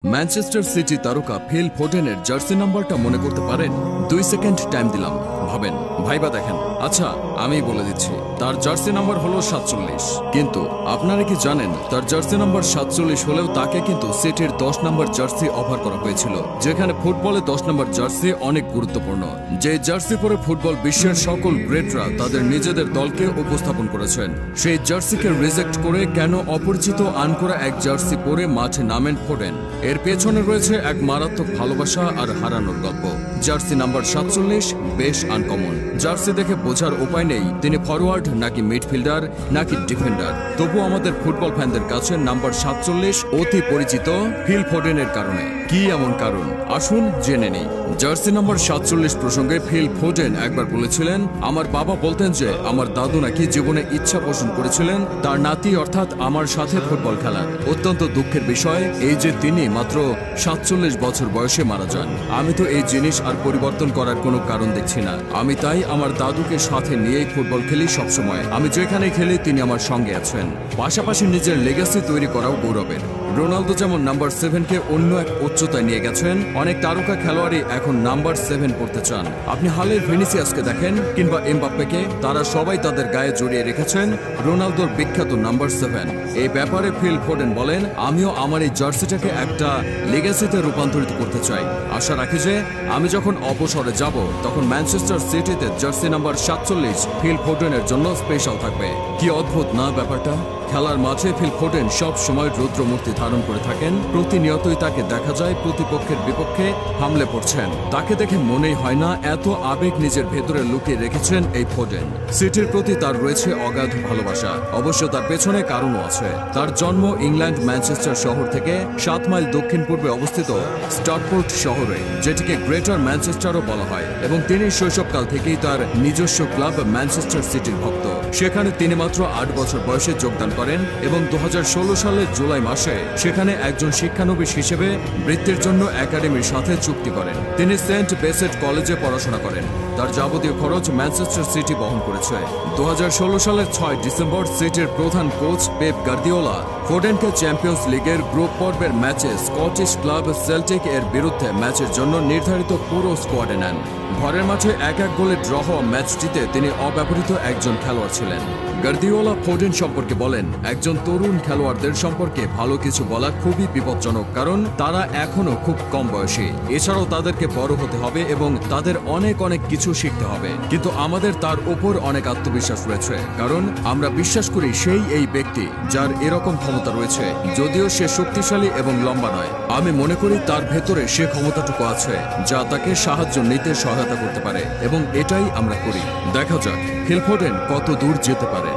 Manchester city তারকা feel ফোডেনের jersey নাম্বারটা মনে করতে পারেন? 2 সেকেন্ড টাইম দিলাম, ভাবেন, ভাইবা দেখেন। আচ্ছা, আমি বলে দিচ্ছি, তার জার্সি নাম্বার হলো 47। কিন্তু আপনারা কি জানেন, তার জার্সি নাম্বার 47 হলেও তাকে কিন্তু সিটির 10 নম্বর জার্সি অফার করা হয়েছিল, যেখানে ফুটবলে 10 নম্বর জার্সি অনেক গুরুত্বপূর্ণ। যে জার্সি পরে ফুটবল বিশ্বের সকল গ্রেটরা তাদের নিজেদের দলকে উপস্থাপন করেছেন, সেই জার্সিকে রিজেক্ট করে কেন অপরিচিত আনকোরা এক জার্সি পরে মাঠে নামেন ফোডেন? এর পেছনে রয়েছে এক মারাত্মক ভালোবাসা আর হারানোর গল্প। জার্সি নাম্বার 47 বেশ আনকমন। জার্সি দেখে বোঝার উপায় নেই তিনি ফরওয়ার্ড নাকি মিডফিল্ডার নাকি ডিফেন্ডার। তবু আমাদের ফুটবল ফ্যানদের কাছে নাম্বার 47 অতি পরিচিত ফিল ফোডেনের কারণে। কি এমন কারণ? আসুন জেনে নেই। জার্সি নাম্বার 47 প্রসঙ্গে ফিল ফোডেন একবার বলেছিলেন, আমার বাবা বলতেন যে আমার দাদু নাকি জীবনে ইচ্ছা পোষণ করেছিলেন তার নাতি অর্থাৎ আমার সাথে ফুটবল খেলার। অত্যন্ত দুঃখের বিষয় এই যে তিনি মাত্র 47 বছর বয়সে মারা যান। আমি তো এই জিনিস আর পরিবর্তন করার কোনো কারণ দেখছি না। আমি তাই আমার দাদুকে সাথে নিয়েই ফুটবল খেলি সবসময়। আমি যেখানে খেলি তিনি আমার সঙ্গে আছেন। পাশাপাশি নিজের লেগাসি তৈরি করাও গৌরবের। রোনালদো যেমন নাম্বার 7কে অন্য এক উচ্চতায় নিয়ে গেছেন, অনেক তারকা খেলোয়াড়ই এখন নাম্বার 7 পড়তে চান। আপনি হালের ভিনিসিয়াসকে দেখেন কিংবা এমবাপ্পেকে, তারা সবাই তাদের গায়ে জড়িয়ে রেখেছেন রোনালদোর বিখ্যাত নাম্বার 7। এই ব্যাপারে ফিল ফোডেন বলেন, আমিও আমার এই জার্সিটাকে একটা লেগাসিতে রূপান্তরিত করতে চাই। আশা রাখি যে আমি যখন অবসরে যাব তখন ম্যানচেস্টার সিটিতে জার্সি নাম্বার 47 ফিল ফোডেনের জন্য স্পেশাল থাকবে। কি অদ্ভুত না ব্যাপারটা? খেলার মাঠে ফিল ফোডেন সব সময় রুদ্রমূর্তি ধারণ করে থাকেন। প্রতিনিয়তই তাকে দেখা যায় প্রতিপক্ষের বিপক্ষে হামলে পড়ছেন। তাকে দেখে মনেই হয় না এত আবেগ নিজের ভেতরে লুকিয়ে রেখেছেন এই ফোডেন। সিটির প্রতি তার রয়েছে অগাধ ভালোবাসা। অবশ্য তার পেছনে কারণও আছে। তার জন্ম ইংল্যান্ড ম্যানচেস্টার শহর থেকে 7 মাইল দক্ষিণ পূর্বে অবস্থিত স্টাডফোর্ড শহরে, যেটিকে গ্রেটার ম্যানচেস্টারও বলা হয়। এবং তিনি শৈশবকাল থেকেই তার নিজস্ব ক্লাব ম্যানচেস্টার সিটির ভক্ত। সেখানে তিনি মাত্র 8 বছর বয়সে যোগদান করেন এবং 2016 সালের জুলাই মাসে সেখানে একজন শিক্ষানবিশ হিসেবে বৃত্তির জন্য একাডেমির সাথে চুক্তি করেন। তিনি সেন্ট বেসেট কলেজে পড়াশোনা করেন। তার যাবতীয় খরচ ম্যানচেস্টার সিটি বহন করেছে। 2016 সালের 6 ডিসেম্বর সিটির প্রধান কোচ পেপ গার্দিওলা ফোডেনকে চ্যাম্পিয়ন্স লিগের গ্রুপ পর্বের ম্যাচে স্কটিশ ক্লাব সেল্টিক এর বিরুদ্ধে ম্যাচের জন্য নির্ধারিত পুরো স্কোয়াডে নেন। ঘরের মাঠে 1-1 গোলে ড্র হওয়া ম্যাচটিতে তিনি অব্যবহৃত একজন খেলোয়াড় ছিলেন। গার্দিওলা ফোডেন সম্পর্কে বলেন, একজন তরুণ খেলোয়াড়দের সম্পর্কে ভালো কিছু বলা খুবই বিপজ্জনক, কারণ তারা এখনো খুব কম বয়সী। এছাড়াও তাদেরকে বড় হতে হবে এবং তাদের অনেক কিছু শিখতে হবে। কিন্তু আমাদের তার উপর অনেক আত্মবিশ্বাস রয়েছে, কারণ আমরা বিশ্বাস করি সেই এই ব্যক্তি যার এরকম ক্ষমতা রয়েছে। যদিও সে শক্তিশালী এবং লম্বা নয়, আমি মনে করি তার ভেতরে সে ক্ষমতাটুকু আছে যা তাকে সাহায্য নিতে সহায়তা করতে পারে এবং এটাই আমরা করি। দেখা যাক ফিল ফোডেন কত দূর যেতে পারে।